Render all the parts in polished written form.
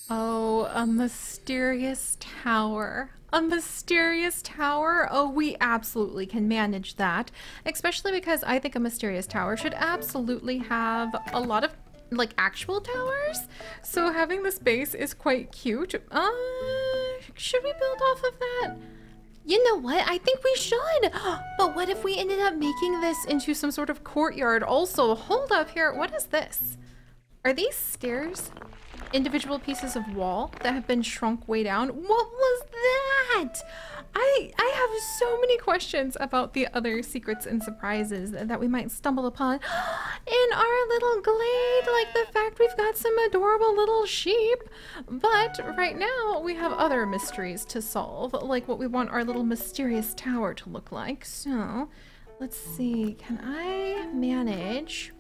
Oh, a mysterious tower. A mysterious tower? Oh, we absolutely can manage that. Especially because I think a mysterious tower should absolutely have a lot of, like, actual towers. So having this base is quite cute. Should we build off of that? You know what? I think we should. But what if we ended up making this into some sort of courtyard also? Hold up here. What is this? Are these stairs individual pieces of wall that have been shrunk way down? What was that? I have so many questions about the other secrets and surprises that we might stumble upon in our little glade, like the fact we've got some adorable little sheep. But right now we have other mysteries to solve, like what we want our little mysterious tower to look like. So let's see, can I manage?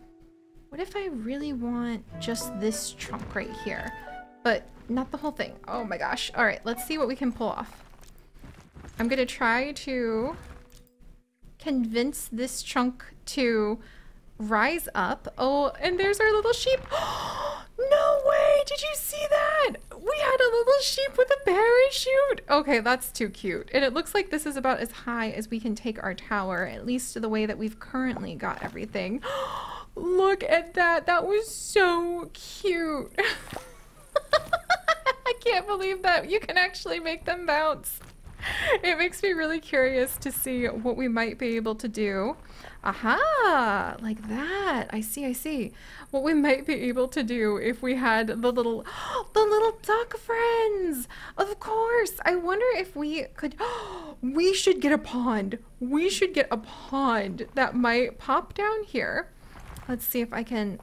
What if I really want just this chunk right here, but not the whole thing? Oh my gosh. All right, let's see what we can pull off. I'm gonna try to convince this chunk to rise up. Oh, and there's our little sheep. No way, did you see that? We had a little sheep with a parachute. Okay, that's too cute. And it looks like this is about as high as we can take our tower, at least the way that we've currently got everything. Look at that. That was so cute. I can't believe that you can actually make them bounce. It makes me really curious to see what we might be able to do. Aha, like that. I see, I see. What we might be able to do if we had the little duck friends. Of course. I wonder if we could, we should get a pond. We should get a pond that might pop down here. Let's see if I can,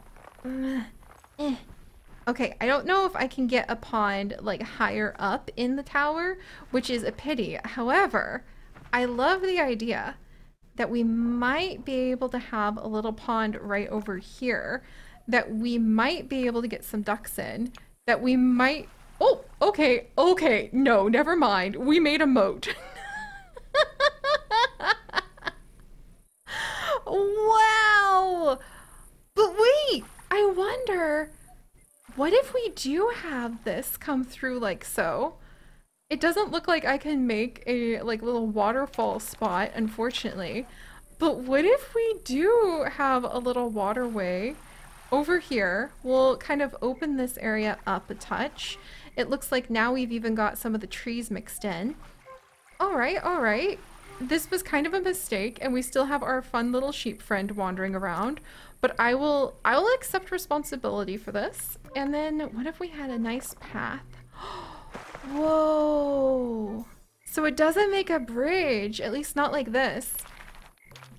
Okay, I don't know if I can get a pond like higher up in the tower, which is a pity. However, I love the idea that we might be able to have a little pond right over here, that we might be able to get some ducks in, that we might, oh, okay, okay, no, never mind. We made a moat. Wow! But wait, I wonder, what if we do have this come through like so? It doesn't look like I can make a like little waterfall spot, unfortunately. But what if we do have a little waterway over here? We'll kind of open this area up a touch. It looks like now we've even got some of the trees mixed in. All right, all right. This was kind of a mistake, and we still have our fun little sheep friend wandering around. But I will accept responsibility for this. And then what if we had a nice path? Whoa. So it doesn't make a bridge, at least not like this.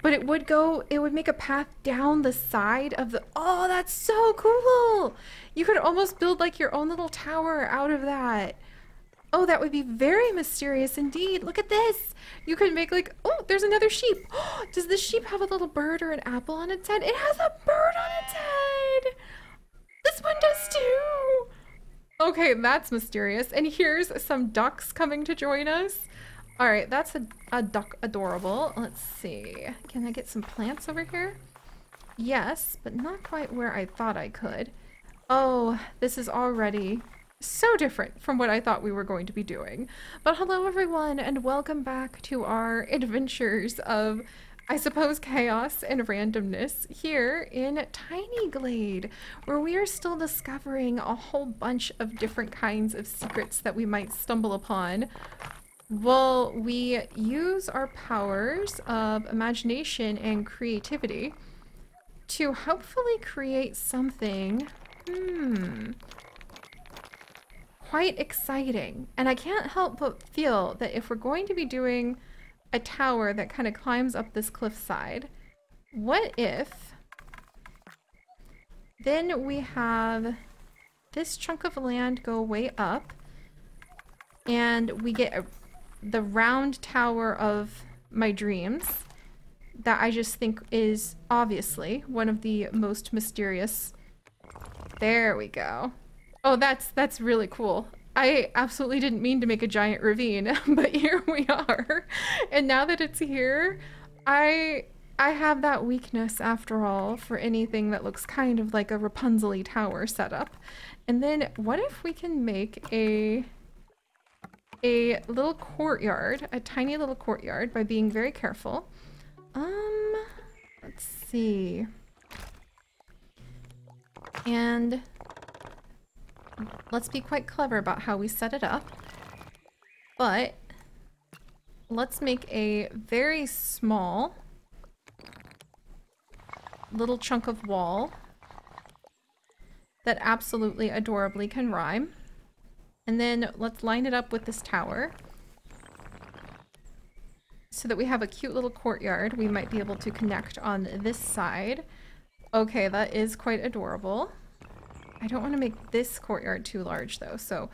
But it would make a path down the side of the, oh, that's so cool. You could almost build like your own little tower out of that. Oh, that would be very mysterious indeed. Look at this. You could make like, oh, there's another sheep. Does this sheep have a little bird or an apple on its head? It has a bird on its head. This one does too. Okay, that's mysterious. And here's some ducks coming to join us. All right, that's a duck adorable. Let's see. Can I get some plants over here? Yes, but not quite where I thought I could. Oh, this is already so different from what I thought we were going to be doing. But hello everyone, and welcome back to our adventures of, I suppose, chaos and randomness here in Tiny Glade, where we are still discovering a whole bunch of different kinds of secrets that we might stumble upon. Well, we use our powers of imagination and creativity to hopefully create something, quite exciting. And I can't help but feel that if we're going to be doing a tower that kind of climbs up this cliffside, what if then we have this chunk of land go way up and we get the round tower of my dreams that I just think is obviously one of the most mysterious. There we go. Oh, that's really cool. I absolutely didn't mean to make a giant ravine, but here we are. And now that it's here, I I have that weakness after all for anything that looks kind of like a Rapunzel-y tower setup. And then what if we can make a little courtyard, a tiny little courtyard by being very careful. Let's see. And let's be quite clever about how we set it up. But let's make a very small little chunk of wall that absolutely adorably can rhyme. And then let's line it up with this tower so that we have a cute little courtyard. We might be able to connect on this side. Okay, that is quite adorable. I don't want to make this courtyard too large though, so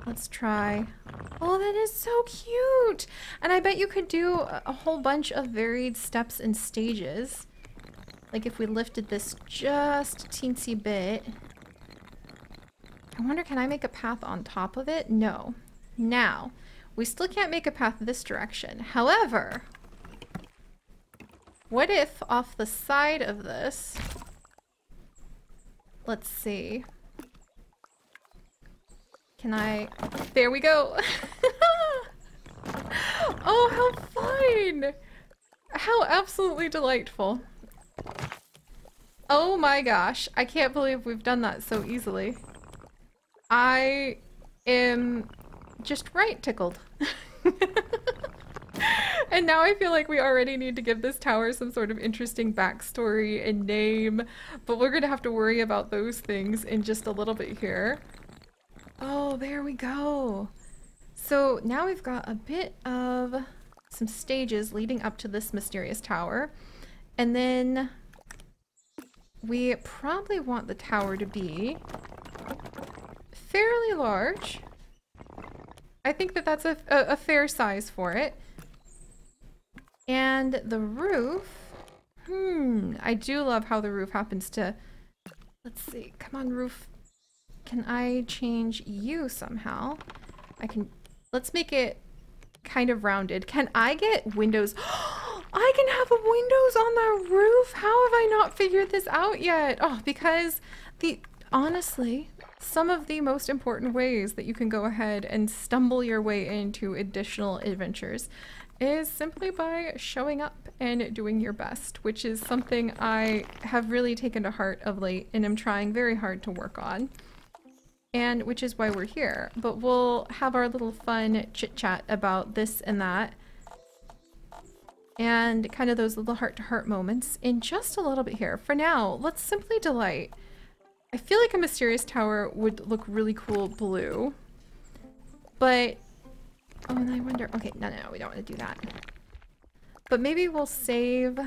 let's try. Oh, that is so cute! And I bet you could do a whole bunch of varied steps and stages. Like if we lifted this just a teensy bit. I wonder, can I make a path on top of it? No. Now, we still can't make a path this direction. However, what if off the side of this, let's see. Can I, there we go. Oh, how fun! How absolutely delightful. Oh my gosh, I can't believe we've done that so easily. I am just right tickled. And now I feel like we already need to give this tower some sort of interesting backstory and name, but we're gonna have to worry about those things in just a little bit here. Oh, there we go. So now we've got a bit of some stages leading up to this mysterious tower, and then we probably want the tower to be fairly large. I think that that's a fair size for it. And the roof, I do love how the roof happens to, let's see, come on roof. Can I change you somehow? I can, let's make it kind of rounded. Can I get windows? I can have windows on the roof? How have I not figured this out yet? Oh, because honestly, some of the most important ways that you can go ahead and stumble your way into additional adventures is simply by showing up and doing your best, which is something I have really taken to heart of late and am trying very hard to work on. And which is why we're here. But we'll have our little fun chit-chat about this and that and kind of those little heart-to-heart moments in just a little bit here. For now, let's simply delight. I feel like a mysterious tower would look really cool blue, but oh, and I wonder, okay, no, we don't want to do that. But maybe we'll save.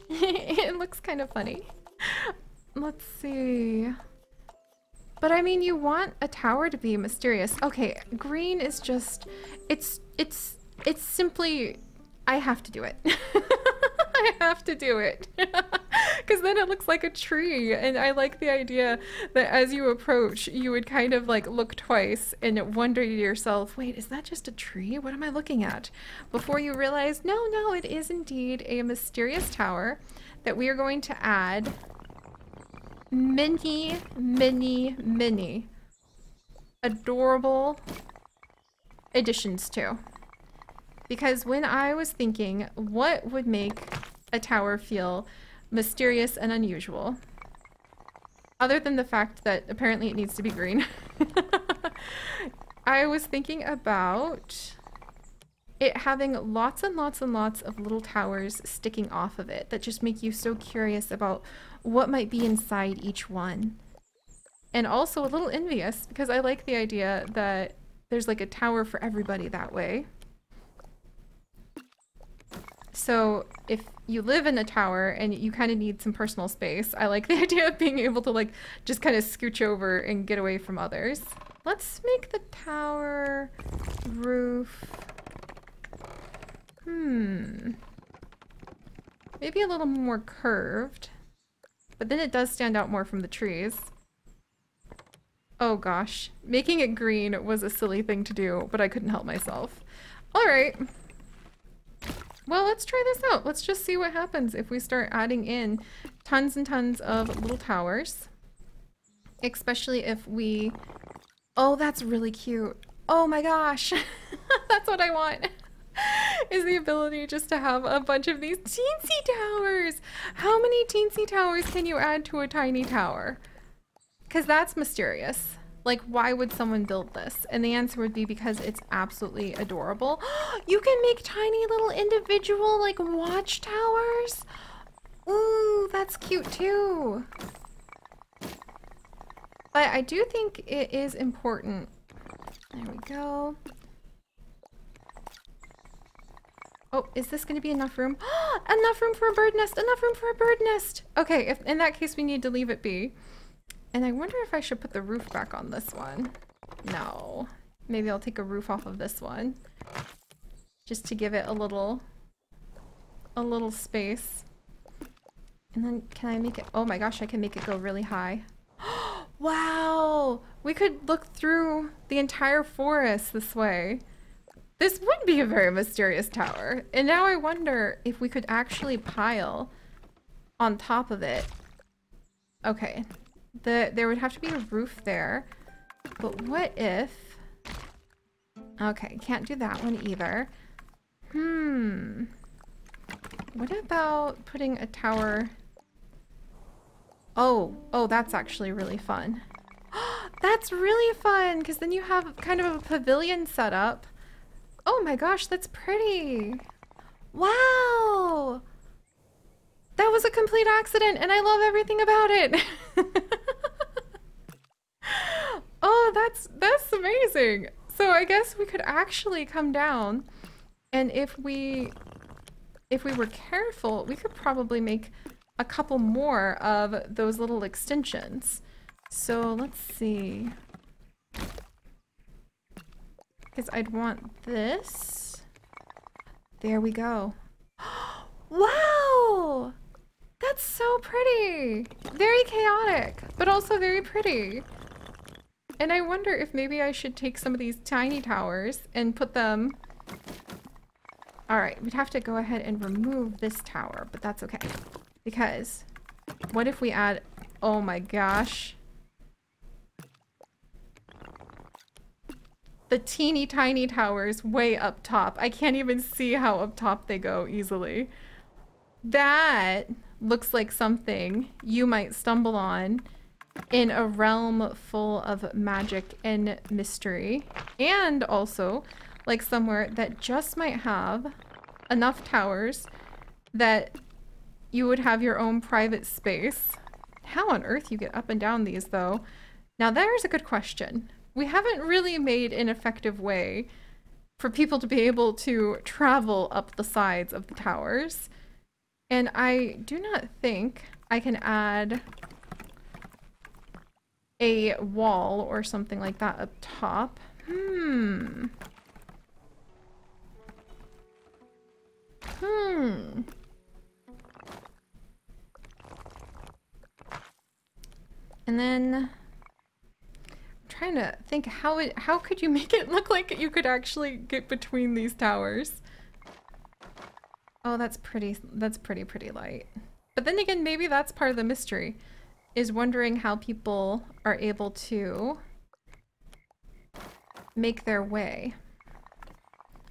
It looks kind of funny. Let's see. But I mean, you want a tower to be mysterious. Okay, green is just, it's simply, I have to do it. I have to do it. Because then it looks like a tree, and I like the idea that as you approach, you would kind of like look twice and wonder to yourself, wait, is that just a tree? What am I looking at? Before you realize, no, it is indeed a mysterious tower that we are going to add many adorable additions to. Because when I was thinking, what would make a tower feel mysterious and unusual, other than the fact that apparently it needs to be green, I was thinking about it having lots and lots and lots of little towers sticking off of it that just make you so curious about what might be inside each one. And also a little envious, because I like the idea that there's like a tower for everybody that way. So if you live in a tower and you kind of need some personal space, I like the idea of being able to like just kind of scooch over and get away from others. Let's make the tower roof, maybe a little more curved, but then it does stand out more from the trees. Oh gosh, making it green was a silly thing to do, but I couldn't help myself. All right. Well, let's try this out. Let's just see what happens if we start adding in tons and tons of little towers. Especially if we... Oh, that's really cute. Oh my gosh. That's what I want. Is the ability just to have a bunch of these teensy towers. How many teensy towers can you add to a tiny tower? Because that's mysterious. Like, why would someone build this? And the answer would be because it's absolutely adorable. You can make tiny little individual, like, watchtowers. Ooh, that's cute too. But I do think it is important. There we go. Oh, is this going to be enough room? Enough room for a bird nest! Enough room for a bird nest! Okay, if in that case we need to leave it be. And I wonder if I should put the roof back on this one. No. Maybe I'll take a roof off of this one. Just to give it a little space. And then can I make it... Oh my gosh, I can make it go really high. Wow! We could look through the entire forest this way. This would be a very mysterious tower. And now I wonder if we could actually pile on top of it. Okay. There would have to be a roof there. But what if... Okay, can't do that one either. What about putting a tower... Oh, that's actually really fun. That's really fun, because then you have kind of a pavilion set up. Oh my gosh, that's pretty. Wow! That was a complete accident, and I love everything about it. Oh, that's amazing. So I guess we could actually come down, and if we were careful, we could probably make a couple more of those little extensions. So let's see. Because I'd want this. There we go. Wow! That's so pretty! Very chaotic, but also very pretty. And I wonder if maybe I should take some of these tiny towers and put them... Alright, we'd have to go ahead and remove this tower, but that's okay. Because what if we add... Oh my gosh. The teeny tiny towers way up top. I can't even see how up top they go easily. That looks like something you might stumble on in a realm full of magic and mystery. And also like somewhere that just might have enough towers that you would have your own private space. How on earth you get up and down these though? Now there's a good question. We haven't really made an effective way for people to be able to travel up the sides of the towers. And I do not think I can add a wall or something like that up top. And then I'm trying to think how could you make it look like you could actually get between these towers? Oh, that's pretty light. But then again, maybe that's part of the mystery, is wondering how people are able to make their way.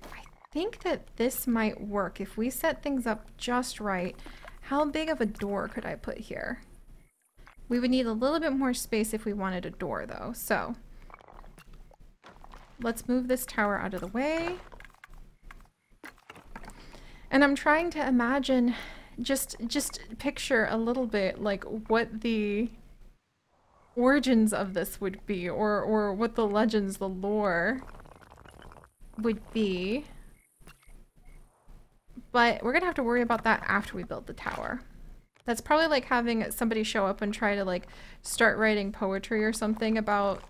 I think that this might work if we set things up just right. How big of a door could I put here? We would need a little bit more space if we wanted a door though, so let's move this tower out of the way. And I'm trying to imagine, just picture a little bit like what the origins of this would be, or what the legends, the lore would be. But we're gonna have to worry about that after we build the tower. That's probably like having somebody show up and try to like start writing poetry or something about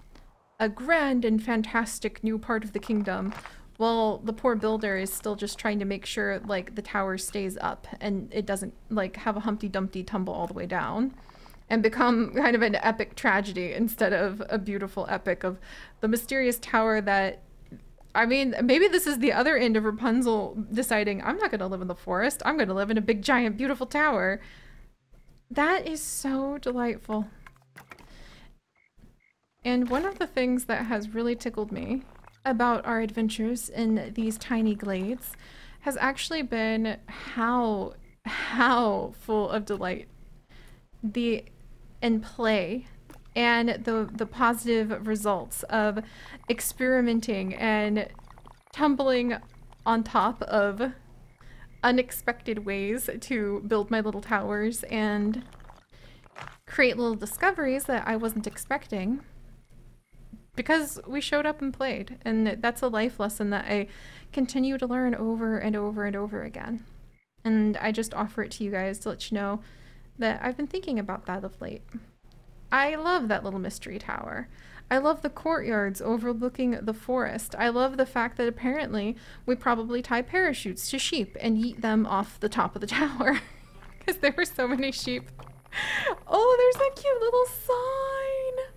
a grand and fantastic new part of the kingdom. Well, the poor builder is still just trying to make sure like the tower stays up and it doesn't like have a Humpty Dumpty tumble all the way down and become kind of an epic tragedy instead of a beautiful epic of the mysterious tower that I mean, maybe this is the other end of Rapunzel deciding, I'm not going to live in the forest. I'm going to live in a big, giant, beautiful tower. That is so delightful. And one of the things that has really tickled me about our adventures in these tiny glades has actually been how full of delight and play and the positive results of experimenting and tumbling on top of unexpected ways to build my little towers and create little discoveries that I wasn't expecting. Because we showed up and played, and that's a life lesson that I continue to learn over and over and over again. And I just offer it to you guys to let you know that I've been thinking about that of late. I love that little mystery tower. I love the courtyards overlooking the forest. I love the fact that apparently we probably tie parachutes to sheep and yeet them off the top of the tower. Because there were so many sheep. Oh, there's a cute little sign!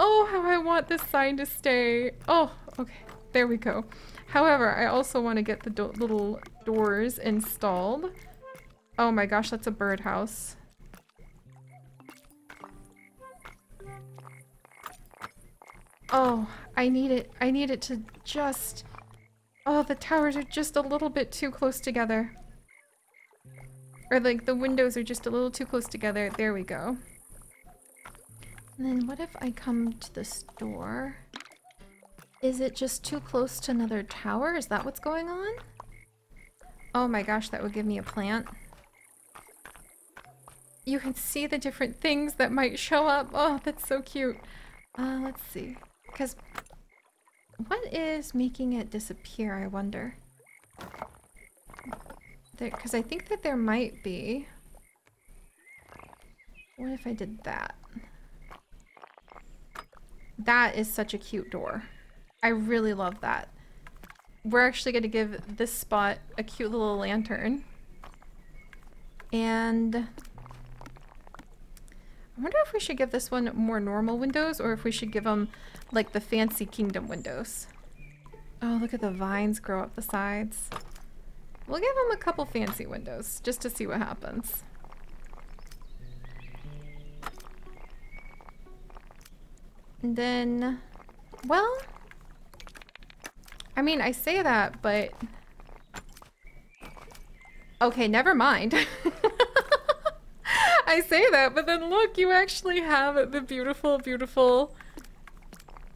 Oh, how I want this sign to stay. Oh, okay. There we go. However, I also want to get the little doors installed. Oh my gosh, that's a birdhouse. Oh, I need it. I need it to just... Oh, the towers are just a little bit too close together. Or like the windows are just a little too close together. There we go. And then what if I come to this door? Is it just too close to another tower? Is that what's going on? Oh my gosh, that would give me a plant. You can see the different things that might show up. Oh, that's so cute. Let's see. Because what is making it disappear, I wonder? Because I think that there might be... What if I did that? That is such a cute door. I really love that. We're actually going to give this spot a cute little lantern. And I wonder if we should give this one more normal windows or if we should give them like the fancy kingdom windows. Oh, look at the vines grow up the sides. We'll give them a couple fancy windows just to see what happens. And then, well, I mean, I say that, but... Okay, never mind. I say that, but then look, you actually have the beautiful, beautiful,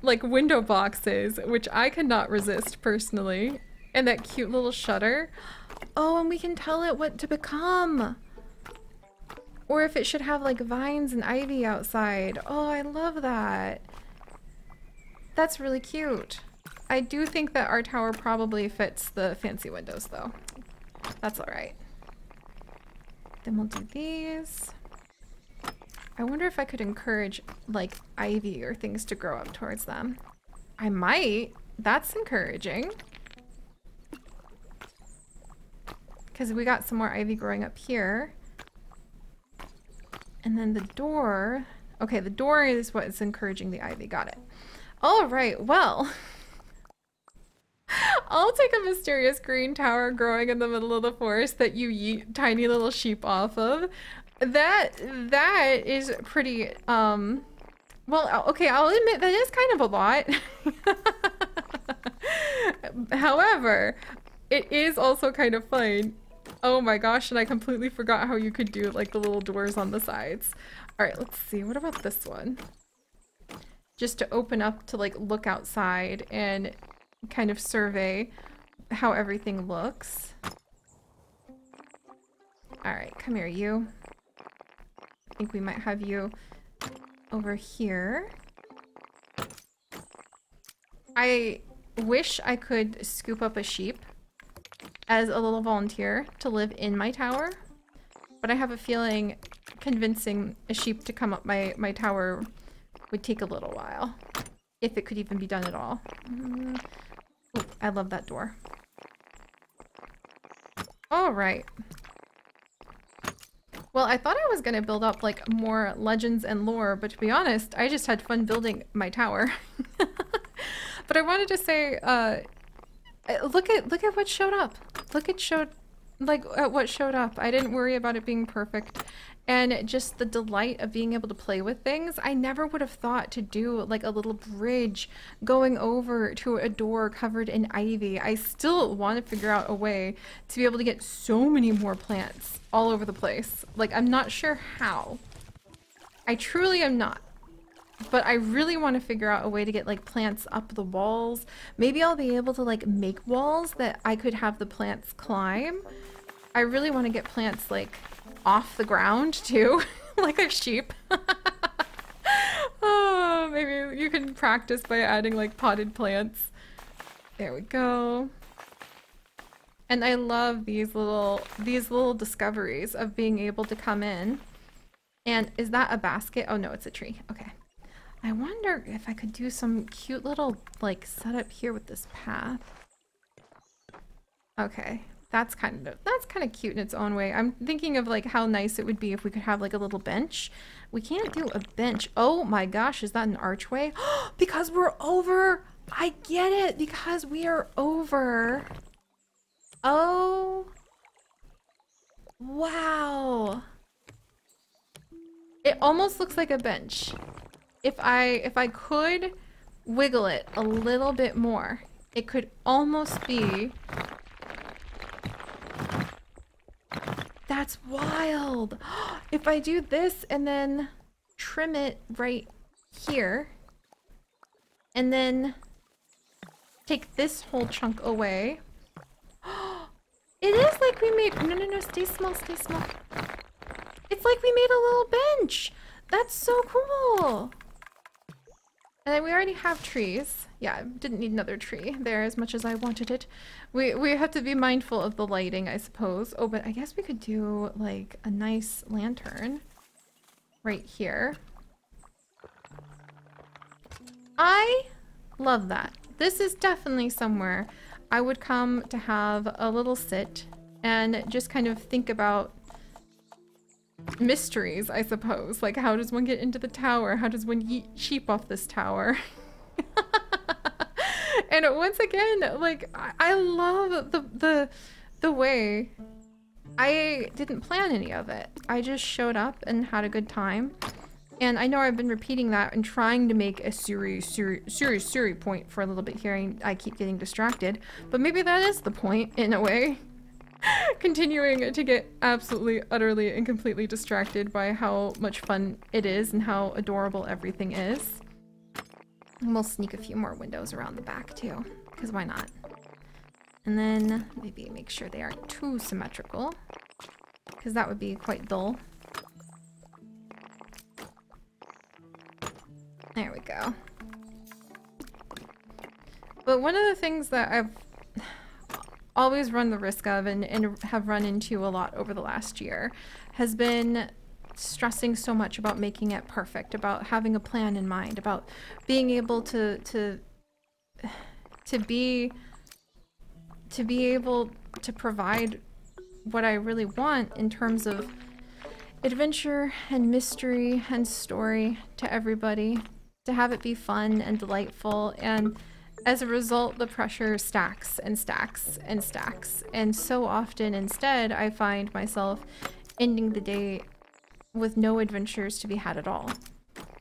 like, window boxes, which I cannot resist personally. And that cute little shutter. Oh, and we can tell it what to become. Or if it should have, like, vines and ivy outside. Oh, I love that. That's really cute. I do think that our tower probably fits the fancy windows, though. That's alright. Then we'll do these. I wonder if I could encourage, like, ivy or things to grow up towards them. I might. That's encouraging. Because we got some more ivy growing up here. And then the door... Okay, the door is what is encouraging the ivy. Got it. All right, well... I'll take a mysterious green tower growing in the middle of the forest that you yeet tiny little sheep off of. That is pretty, well, okay, I'll admit that is kind of a lot. However, it is also kind of fun. Oh my gosh, and I completely forgot how you could do like the little doors on the sides. All right, let's see. What about this one? Just to open up to like look outside and kind of survey how everything looks. All right, come here, you. I think we might have you over here. I wish I could scoop up a sheep as a little volunteer to live in my tower, but I have a feeling convincing a sheep to come up my tower would take a little while, if it could even be done at all. Ooh, I love that door. All right. Well, I thought I was gonna build up like more legends and lore, but to be honest, I just had fun building my tower. But I wanted to say, look at what showed up. Look at what showed up. I didn't worry about it being perfect. And just the delight of being able to play with things. I never would have thought to do like a little bridge going over to a door covered in ivy. I still want to figure out a way to be able to get so many more plants all over the place. Like, I'm not sure how. I truly am not. But I really want to figure out a way to get like plants up the walls. Maybe I'll be able to like make walls that I could have the plants climb. I really want to get plants like off the ground too, like a sheep. Oh, maybe you can practice by adding like potted plants. There we go. And I love these little discoveries of being able to come in. And is that a basket? Oh no, it's a tree. Okay. I wonder if I could do some cute little like setup here with this path. Okay. That's kind of cute in its own way. I'm thinking of like how nice it would be if we could have like a little bench. We can't do a bench. Oh my gosh, is that an archway? Because we're over. I get it. Because we are over. Oh. Wow. It almost looks like a bench. If I could wiggle it a little bit more, it could almost be. That's wild. If I do this and then trim it right here and then take this whole chunk away. It is like we made, no, stay small, stay small. It's like we made a little bench. That's so cool. And then we already have trees. Yeah, didn't need another tree there as much as I wanted it. We have to be mindful of the lighting, I suppose. Oh, but I guess we could do like a nice lantern right here. I love that. This is definitely somewhere I would come to have a little sit and just kind of think about mysteries, I suppose. Like, how does one get into the tower? How does one yeet sheep off this tower? And once again, like, I love the way I didn't plan any of it. I just showed up and had a good time. And I know I've been repeating that and trying to make a serious point for a little bit here, and I keep getting distracted. But maybe that is the point, in a way. Continuing to get absolutely, utterly, and completely distracted by how much fun it is and how adorable everything is. And we'll sneak a few more windows around the back too, because why not? And then maybe make sure they aren't too symmetrical, because that would be quite dull. There we go. But one of the things that I've always run the risk of and have run into a lot over the last year has been stressing so much about making it perfect, about having a plan in mind, about being able to be able to provide what I really want in terms of adventure and mystery and story to everybody, to have it be fun and delightful. And as a result, the pressure stacks and stacks and stacks. And so often instead, I find myself ending the day with no adventures to be had at all.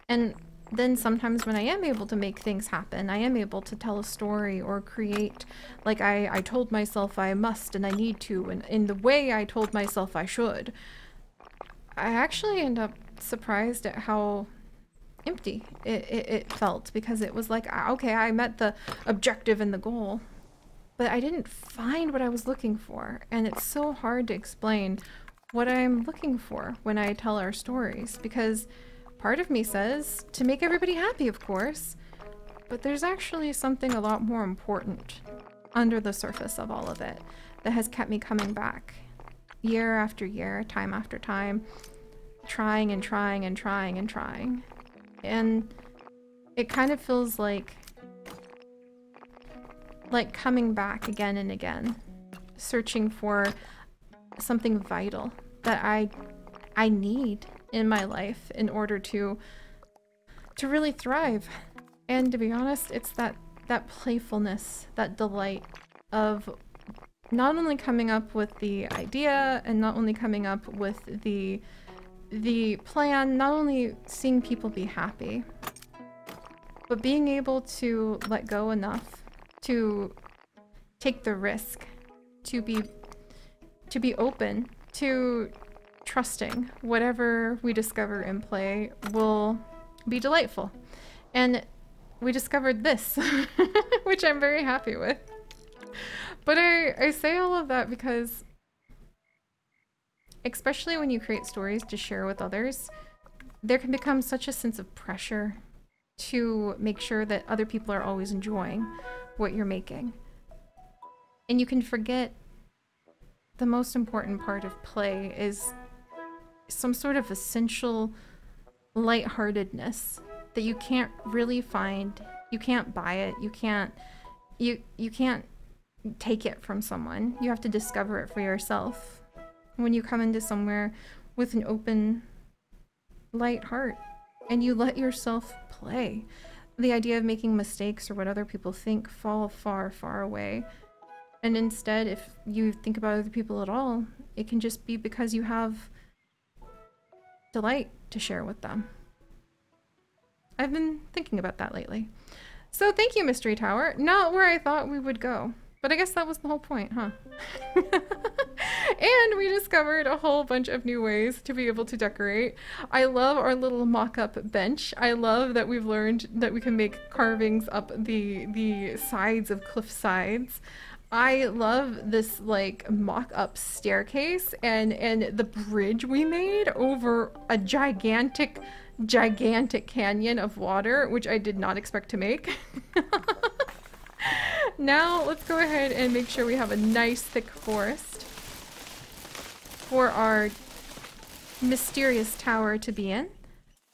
And then sometimes when I am able to make things happen, I am able to tell a story or create, like I told myself I must and I need to, and in the way I told myself I should, I actually end up surprised at how empty it felt, because it was like, okay, I met the objective and the goal, but I didn't find what I was looking for. And it's so hard to explain what I'm looking for when I tell our stories, because part of me says to make everybody happy, of course, but there's actually something a lot more important under the surface of all of it that has kept me coming back year after year, time after time, trying and trying and trying and trying. And it kind of feels like coming back again and again, searching for something vital that I need in my life in order to really thrive. And to be honest, it's that that playfulness, that delight of not only coming up with the idea and not only coming up with the plan, not only seeing people be happy, but being able to let go enough to take the risk, to be open, to trusting whatever we discover in play will be delightful. And we discovered this, which I'm very happy with. But I say all of that because, especially when you create stories to share with others, there can become such a sense of pressure to make sure that other people are always enjoying what you're making. And you can forget the most important part of play is some sort of essential lightheartedness that you can't really find. You can't buy it. You can't take it from someone. You have to discover it for yourself when you come into somewhere with an open, light heart and you let yourself play. The idea of making mistakes or what other people think fall far, far away. And instead, if you think about other people at all, it can just be because you have delight to share with them. I've been thinking about that lately. So thank you, Mystery Tower. Not where I thought we would go, but I guess that was the whole point, huh? And we discovered a whole bunch of new ways to be able to decorate. I love our little mock-up bench. I love that we've learned that we can make carvings up the sides of cliff sides. I love this like mock-up staircase and the bridge we made over a gigantic canyon of water, which I did not expect to make. Now let's go ahead and make sure we have a nice thick forest for our mysterious tower to be in.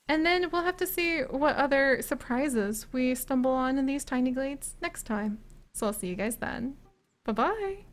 And then we'll have to see what other surprises we stumble on in these tiny glades next time. So I'll see you guys then. Bye-bye!